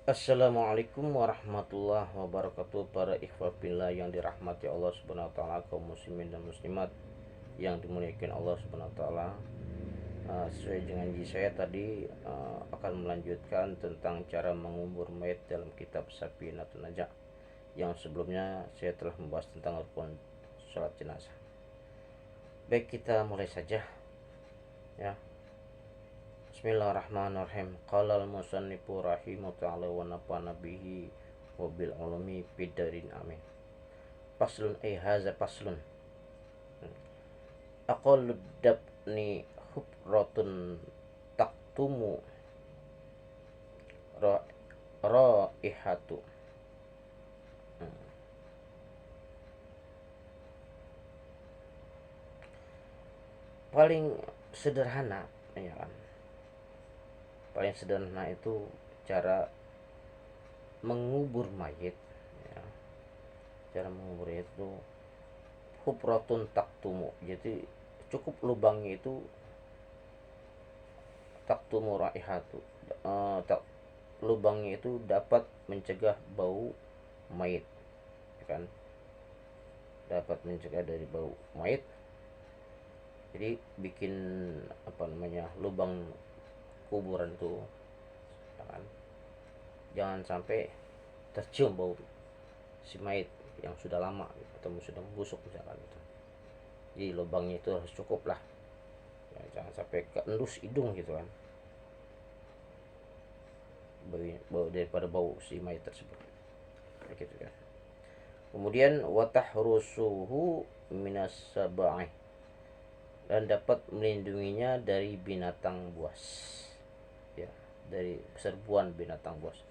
Assalamualaikum warahmatullahi wabarakatuh. Para ikhwah billah yang dirahmati Allah Subhanahu wa taala, kaum muslimin dan muslimat yang dimuliakan Allah Subhanahu wa taala. Sesuai dengan janji saya tadi, akan melanjutkan tentang cara mengubur mayat dalam kitab Safinatun Najah. Yang sebelumnya saya telah membahas tentang rukun salat jenazah. Baik, kita mulai saja ya. Bismillahirrahmanirrahim. Qala al-musannifu rahimahu ta'ala wa nafa'ana bihi wa bil ulumi bidarin amin. Faslun ay haza faslun. Aqallu dabni hubratun taktumu raihatu. Paling sederhana ya kan. Paling sederhana itu cara mengubur mayit ya. Cara mengubur itu hufratun taktumu, jadi cukup lubangnya itu taktumu raihatu, lubangnya itu dapat mencegah bau mayit ya kan, dapat mencegah dari bau mayit. Jadi bikin lubang kuburan itu ya kan, jangan sampai tercium bau si mayit yang sudah lama gitu, atau sudah membusuk misalkan gitu. Jadi lubangnya itu harus cukup lah ya, jangan sampai keendus hidung gitu kan, bau daripada bau si mayit tersebut gitu kan. Kemudian watahrusuhu minas sabai, dan dapat melindunginya dari binatang buas ya, dari serbuan binatang buas.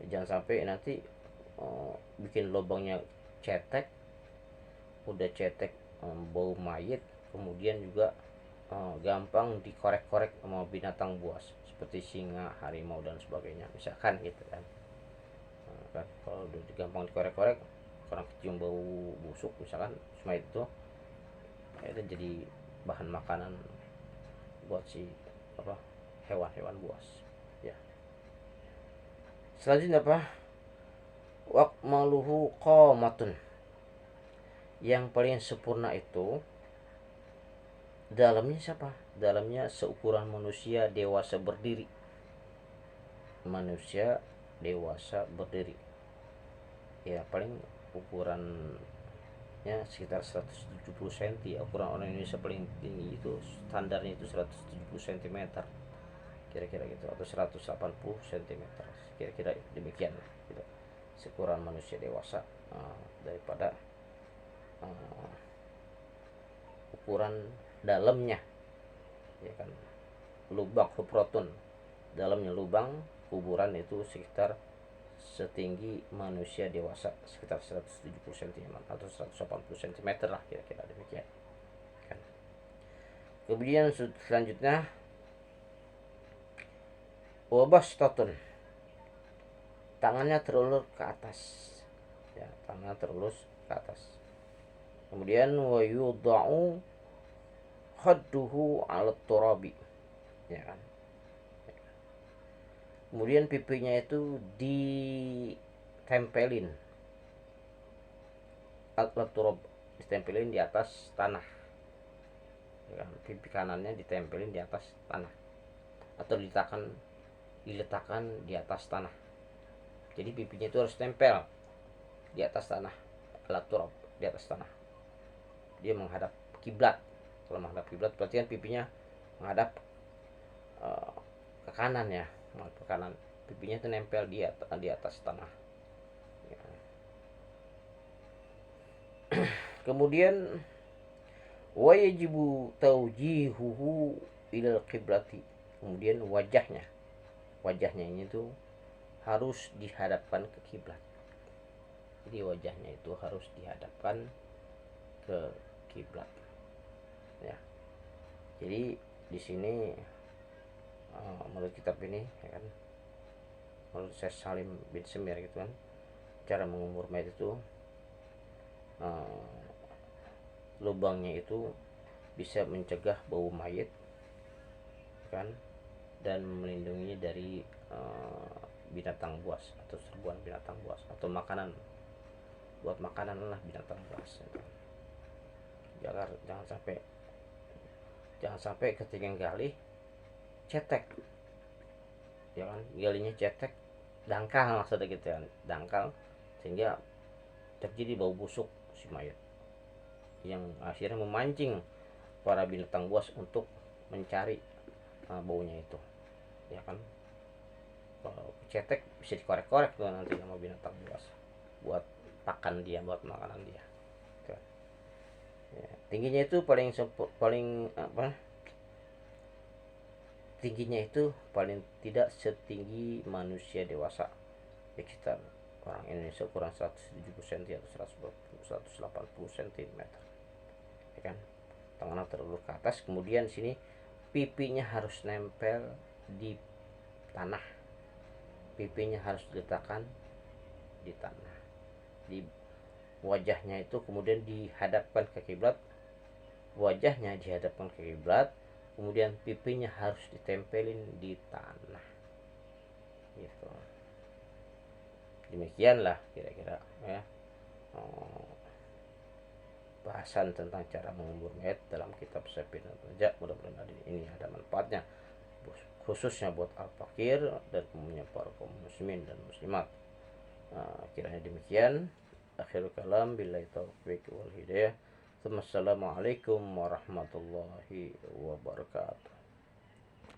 Jangan sampai nanti bikin lubangnya cetek, udah cetek, bau mayit, kemudian juga gampang dikorek-korek sama binatang buas seperti singa, harimau dan sebagainya misalkan gitu kan. Kan kalau udah gampang dikorek-korek, orang kecium bau busuk misalkan mayit itu, itu jadi bahan makanan buat si hewan-hewan buas ya. Selanjutnya apa? Waqmaluhu qamatun, yang paling sempurna itu dalamnya siapa? Dalamnya seukuran manusia dewasa berdiri. Manusia dewasa berdiri ya, paling ukurannya sekitar 170 cm. Ukuran orang Indonesia paling tinggi itu standarnya itu 170 cm kira-kira gitu, atau 180 cm kira-kira demikian gitu. Seukuran manusia dewasa, daripada ukuran dalamnya ya kan. Lubang hufratun, dalamnya lubang kuburan itu sekitar setinggi manusia dewasa, sekitar 170 cm atau 180 cm lah kira-kira demikian kan. Kemudian selanjutnya wabastatun, tangannya terulur ke atas ya, tangannya terulur ke atas. Kemudian wa yudha'u khadduhu 'ala turabi ya kan. Kemudian pipinya itu ditempelin, alat turab, ditempelin di atas tanah ya kan. Pipi kanannya ditempelin di atas tanah atau diletakkan di atas tanah. Jadi pipinya itu harus tempel di atas tanah, alat turab di atas tanah. Dia menghadap kiblat. Kalau menghadap kiblat berarti kan pipinya menghadap ke kanan ya, ke kanan. Pipinya itu nempel di atas tanah ya. Kemudian wajibu taujihuhu ilal qiblati, kemudian wajahnya ini tuh harus dihadapkan ke kiblat. Jadi wajahnya itu harus dihadapkan ke kiblat ya. Jadi di sini menurut kitab ini ya kan, menurut Syekh Salim bin Semir gitu kan, cara mengumur mayat itu lubangnya itu bisa mencegah bau mayit kan, dan melindungi dari binatang buas atau serbuan binatang buas atau makanan, buat makanan lah binatang buas. Jangan sampai ketika gali cetek, ya kan, galinya cetek, dangkal maksudnya gitu kan, dangkal, sehingga terjadi bau busuk si mayat yang akhirnya memancing para binatang buas untuk mencari baunya itu, ya kan. Kalau cetek bisa dikorek-korek tuh nanti sama binatang buas buat pakan dia, buat makanan dia. Ya, tingginya itu tingginya itu paling tidak setinggi manusia dewasa, ya sekitar orang Indonesia kurang 170 cm atau 180 cm, ya kan. Tangannya terulur ke atas, kemudian sini pipinya harus nempel di tanah, pipinya harus diletakkan di tanah, di wajahnya itu kemudian dihadapkan ke kiblat, wajahnya dihadapkan ke kiblat, kemudian pipinya harus ditempelin di tanah, gitu. Demikianlah kira-kira ya bahasan tentang cara mengubur mayat dalam kitab Safinah Raja. Mudah-mudahan ini ada manfaatnya khususnya buat al-fakir dan umumnya para kaum muslimin dan muslimat. Kiranya demikian. Akhirul kalam billahi taufiq wal hidayah. Assalamualaikum warahmatullahi wabarakatuh.